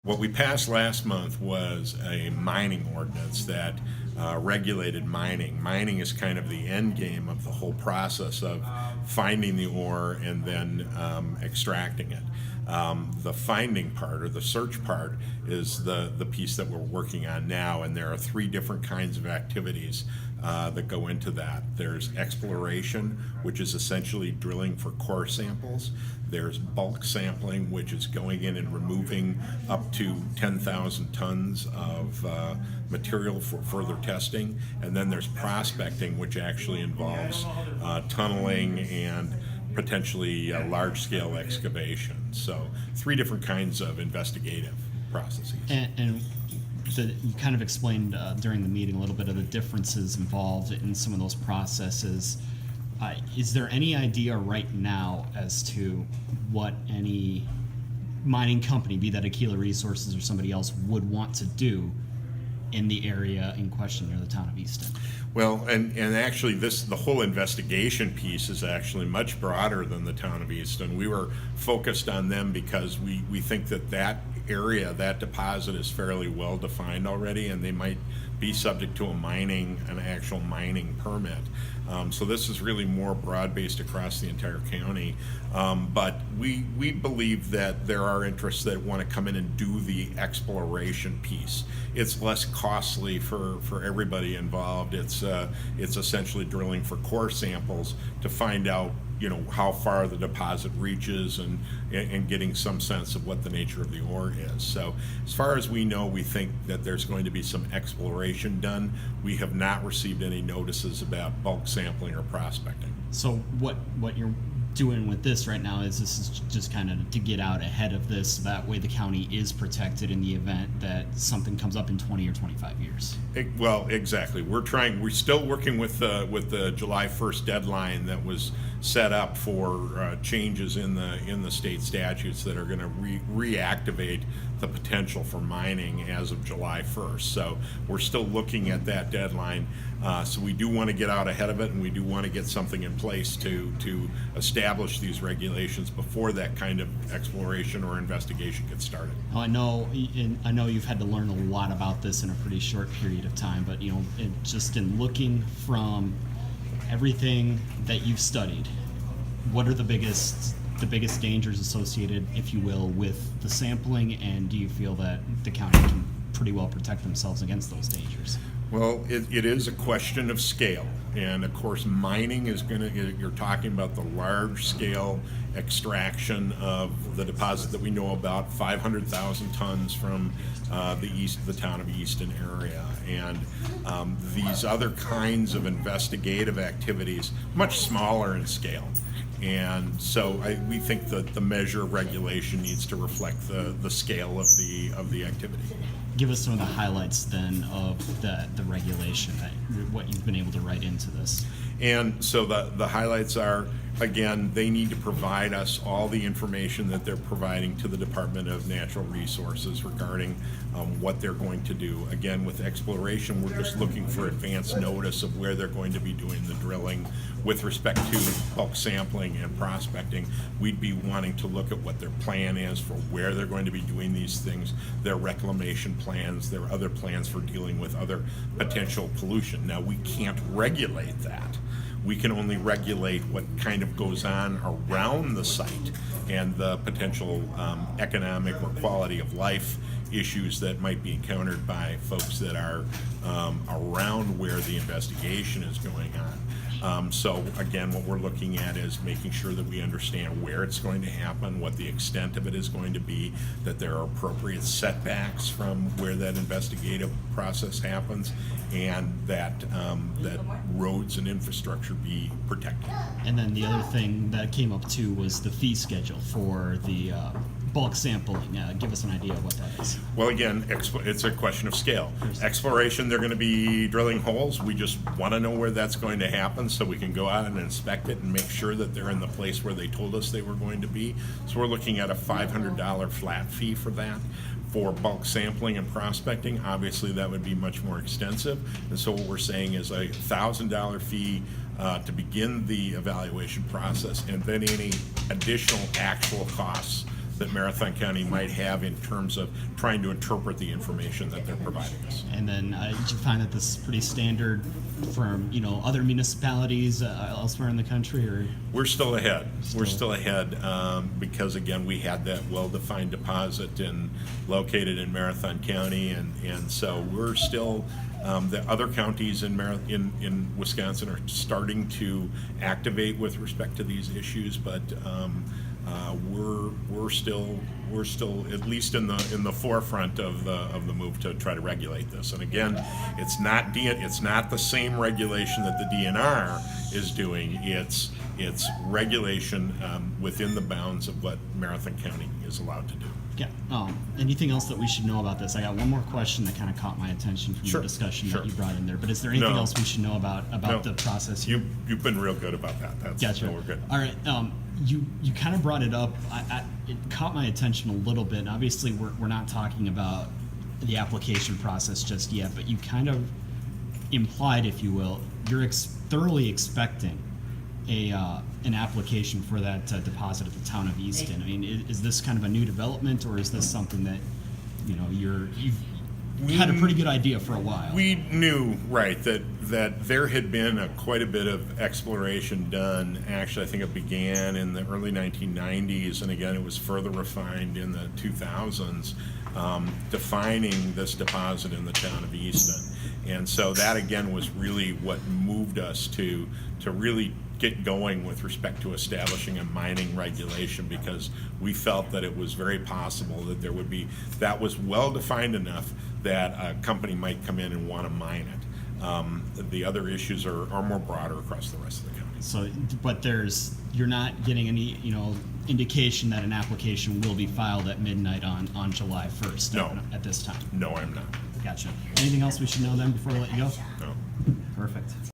What we passed last month was a mining ordinance that regulated mining. Mining is kind of the end game of the whole process of finding the ore and then extracting it. The finding part, or the search part, is the piece that we're working on now, and there are three different kinds of activities that go into that. There's exploration, which is essentially drilling for core samples. There's bulk sampling, which is going in and removing up to 10,000 tons of material for further testing. And then there's prospecting, which actually involves tunneling and potentially large-scale excavation. So three different kinds of investigative processes. And you kind of explained during the meeting a little bit of the differences involved in some of those processes. Is there any idea right now as to what any mining company, be that Aquila Resources or somebody else, would want to do in the area in question near the town of Easton? Well, and actually the whole investigation piece is actually much broader than the town of Easton. We were focused on them because we think that area, that deposit, is fairly well defined already, and they might be subject to an actual mining permit. So this is really more broad-based across the entire county. But we believe that there are interests that want to come in and do the exploration piece. It's less costly for everybody involved. It's essentially drilling for core samples to find out, how far the deposit reaches and getting some sense of what the nature of the ore is. So as far as we know, we think that there's going to be some exploration done. We have not received any notices about bulk sampling or prospecting. So what you're doing with this right now is this is just kind of to get out ahead of this, so that way the county is protected in the event that something comes up in 20 or 25 years. Well, exactly. We're still working with the July 1st deadline that was set up for changes in the state statutes that are going to reactivate the potential for mining as of July 1st. So we're still looking at that deadline. So we do want to get out ahead of it, and we do want to get something in place to establish these regulations before that kind of exploration or investigation gets started. Now, I know you've had to learn a lot about this in a pretty short period of time, but just in looking from everything that you've studied, what are the biggest dangers associated, if you will, with the sampling, and do you feel that the county can pretty well protect themselves against those dangers? Well, it is a question of scale, and of course mining is you're talking about the large scale extraction of the deposit that we know about, 500,000 tons from the town of Easton area, and these other kinds of investigative activities much smaller in scale. And so we think that the measure of regulation needs to reflect the scale of the activity. Give us some of the highlights then of the regulation, what you've been able to write into this. And so the highlights are, again, they need to provide us all the information that they're providing to the Department of Natural Resources regarding what they're going to do. Again, with exploration, we're just looking for advance notice of where they're going to be doing the drilling. With respect to bulk sampling and prospecting, we'd be wanting to look at what their plan is for where they're going to be doing these things, their reclamation plans, their other plans for dealing with other potential pollution. Now, we can't regulate that. We can only regulate what kind of goes on around the site and the potential economic or quality of life issues that might be encountered by folks that are around where the investigation is going on. So again, what we're looking at is making sure that we understand where it's going to happen, what the extent of it is going to be, that there are appropriate setbacks from where that investigative process happens, and that roads and infrastructure be protected. And then the other thing that came up too was the fee schedule for the bulk sampling. Give us an idea of what that is. Well, again, it's a question of scale. Exploration, they're going to be drilling holes. We just want to know where that's going to happen so we can go out and inspect it and make sure that they're in the place where they told us they were going to be. So we're looking at a $500 flat fee for that. For bulk sampling and prospecting, obviously that would be much more extensive. And so what we're saying is a $1,000 fee to begin the evaluation process, and then any additional actual costs that Marathon County might have in terms of trying to interpret the information that they're providing us. And then did you find that this is pretty standard from other municipalities elsewhere in the country, or? We're still ahead. We're still ahead because, again, we had that well-defined deposit located in Marathon County, and so we're still. The other counties in Wisconsin are starting to activate with respect to these issues, but we're still at least in the forefront of the move to try to regulate this. And again, it's not the same regulation that the DNR is doing. It's regulation within the bounds of what Marathon County is allowed to do. Yeah. Anything else that we should know about this? I got one more question that kind of caught my attention from Sure, the discussion sure. that you brought in there. But is there anything No. else we should know about No. the process? You've been real good about that. Gotcha. No, we're good. All right. You kind of brought it up. It caught my attention a little bit. And obviously, we're not talking about the application process just yet, but you kind of implied, if you will, you're thoroughly expecting an application for that deposit at the town of Easton. I mean, is this kind of a new development, or is this something that you've had a pretty good idea for a while? We knew, right, that there had been quite a bit of exploration done. Actually, I think it began in the early 1990s, and again, it was further refined in the 2000s, defining this deposit in the town of Easton. And so that, again, was really what moved us to really get going with respect to establishing a mining regulation, because we felt that it was very possible that that was well defined enough that a company might come in and want to mine it. The other issues are more broader across the rest of the county. So, but you're not getting any indication that an application will be filed at midnight on July 1st. No. At this time. No, I'm not. Gotcha. Anything else we should know then before we let you go? No. Perfect.